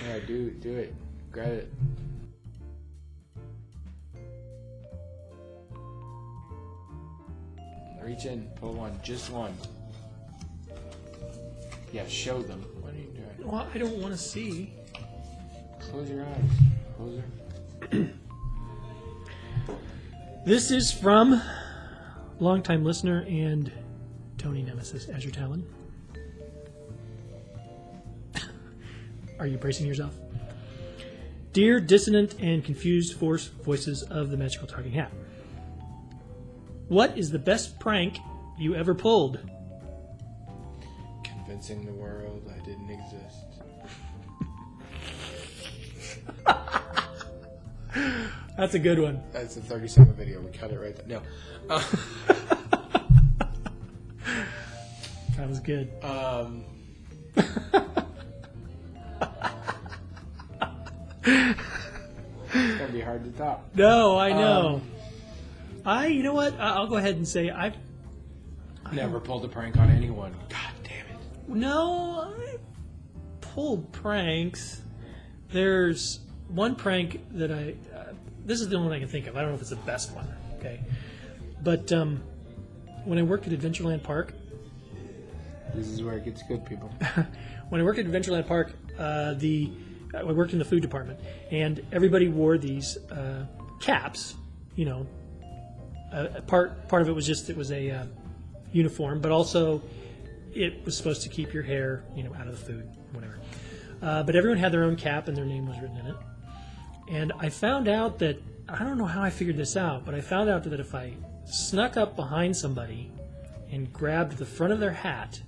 Yeah, do it. Grab it. Reach in, pull one, just one. Yeah, show them. What are you doing? Well, I don't want to see. Close your eyes. Close her. This is from longtime listener and Tony Nemesis, Azuretalon. Are you bracing yourself? Dear dissonant and confused voices of the magical talking hat. What is the best prank you ever pulled? Convincing the world I didn't exist. That's a good one. That's a 30-second video. We cut it right there. No. That was good. It's going to be hard to top. No, I know. You know what? I'll go ahead and say I've never pulled a prank on anyone. God damn it. No, I pulled pranks. There's one prank that this is the only one I can think of. I don't know if it's the best one, okay? But when I worked at Adventureland Park... This is where it gets good, people. When I worked at Adventureland Park, I worked in the food department, and everybody wore these caps, you know. Part of it was just it was a uniform, but also it was supposed to keep your hair, you know, out of the food, whatever. But everyone had their own cap, and their name was written in it. And I found out that, I don't know how I figured this out, but I found out that if I snuck up behind somebody and grabbed the front of their hat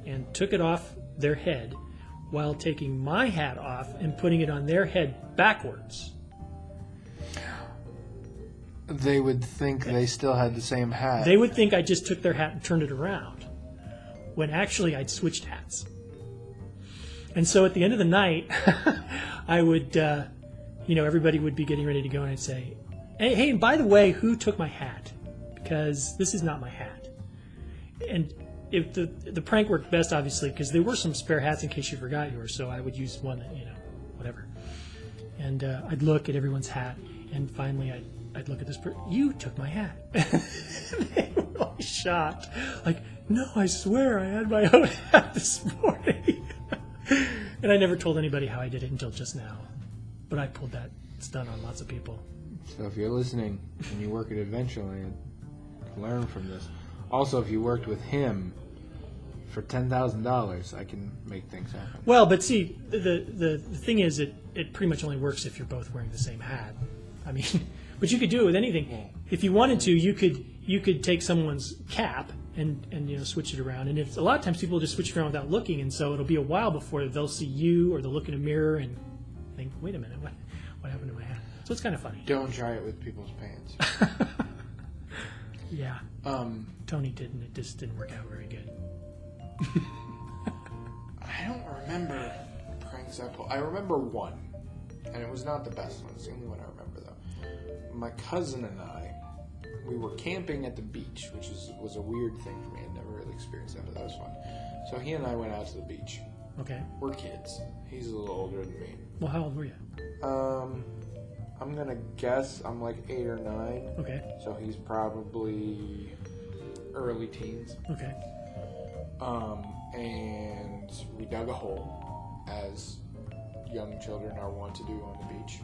and took it off their head while taking my hat off and putting it on their head backwards, they would think they still had the same hat. they would think I just took their hat and turned it around, when actually I'd switched hats. And so at the end of the night, I would, everybody would be getting ready to go, and I'd say, hey, and by the way, who took my hat? Because this is not my hat. And if the prank worked best, obviously, because there were some spare hats in case you forgot yours, so I would use one that, whatever. And I'd look at everyone's hat, and finally I'd look at this person. You took my hat. They were all shocked. Like, no, I swear I had my own hat this morning. And I never told anybody how I did it until just now. But I pulled that stunt on lots of people. So if you're listening and you work at Adventureland, learn from this. Also, if you worked with him for $10,000, I can make things happen. Well, but see, the thing is, it pretty much only works if you're both wearing the same hat. I mean, but you could do it with anything. Yeah. If you wanted to, you could take someone's cap and switch it around. And a lot of times people just switch it around without looking, and so it'll be a while before they'll see you, or they'll look in a mirror and think, wait a minute, what happened to my hat? So it's kind of funny. Don't try it with people's pants. Yeah. Tony didn't. It just didn't work out very good. I don't remember pranks I pulled. I remember one, and it was not the best one. It's the only one I remember, though. My cousin and I, we were camping at the beach, which was a weird thing for me. I'd never really experienced that, but that was fun. So he and I went out to the beach. Okay. We're kids. He's a little older than me. Well, how old were you? I'm going to guess I'm like 8 or 9. Okay. So he's probably early teens. Okay. And we dug a hole, as young children are wont to do on the beach.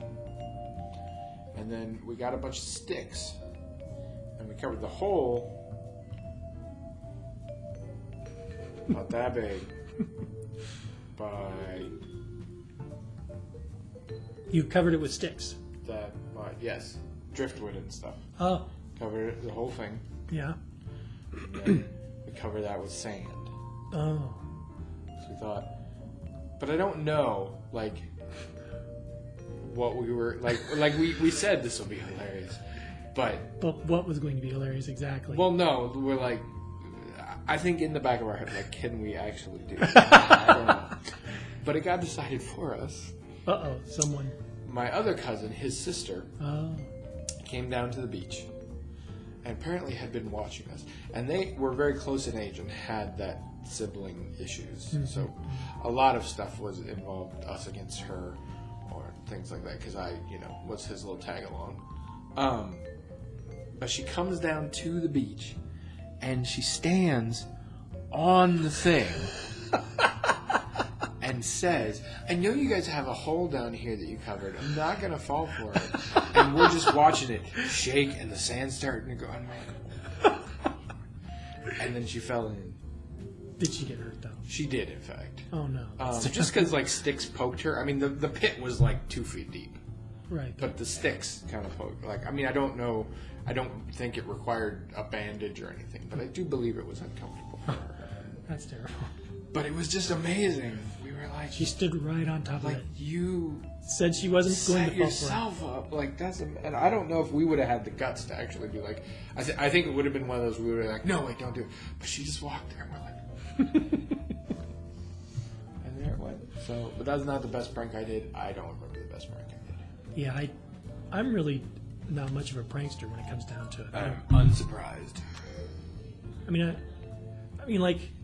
And then we got a bunch of sticks, and we covered the hole, not that big, by You covered it with sticks. that much. Yes, driftwood and stuff. Oh. Covered it, the whole thing. Yeah. And then we covered that with sand. Oh. So we thought, but I don't know, like, what we were, like we said this will be hilarious, but What was going to be hilarious exactly? well, no, we're like, I think in the back of our head, like, can we actually do it? I don't know. But it got decided for us. Uh-oh, someone. My other cousin, his sister, Oh. came down to the beach, and apparently had been watching us. And they were very close in age and had that sibling issues. Mm-hmm. So a lot of stuff was involved us against her or things like that because I, was his little tag along. But she comes down to the beach and she stands on the thing and says, I know you guys have a hole down here that you covered. I'm not going to fall for it. And we're just watching it shake and the sand's starting to go. I'm like, and then she fell in. Did she get hurt, though? She did, in fact. Oh, no. Just because, sticks poked her. I mean, the pit was, 2 feet deep. Right. But the sticks kind of poked. I don't know. I don't think it required a bandage or anything. But I do believe it was uncomfortable for her. That's terrible. But it was just amazing. We were like... She stood right on top of it. You... Said she wasn't going to fall yourself up. And I don't know if we would have had the guts to actually be like... I think it would have been one of those we would have like, no, wait, don't do it. But she just walked there and we're like... and there it went. So, but that's not the best prank I did. I don't remember the best prank I did. Yeah, I'm really not much of a prankster when it comes down to it. I'm unsurprised. I mean,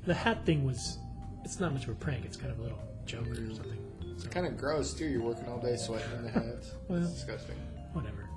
the hat thing was... It's not much of a prank. It's kind of a little joke or something. It's kind of gross, too. You're working all day sweating in the hats. Well, it's disgusting. Whatever.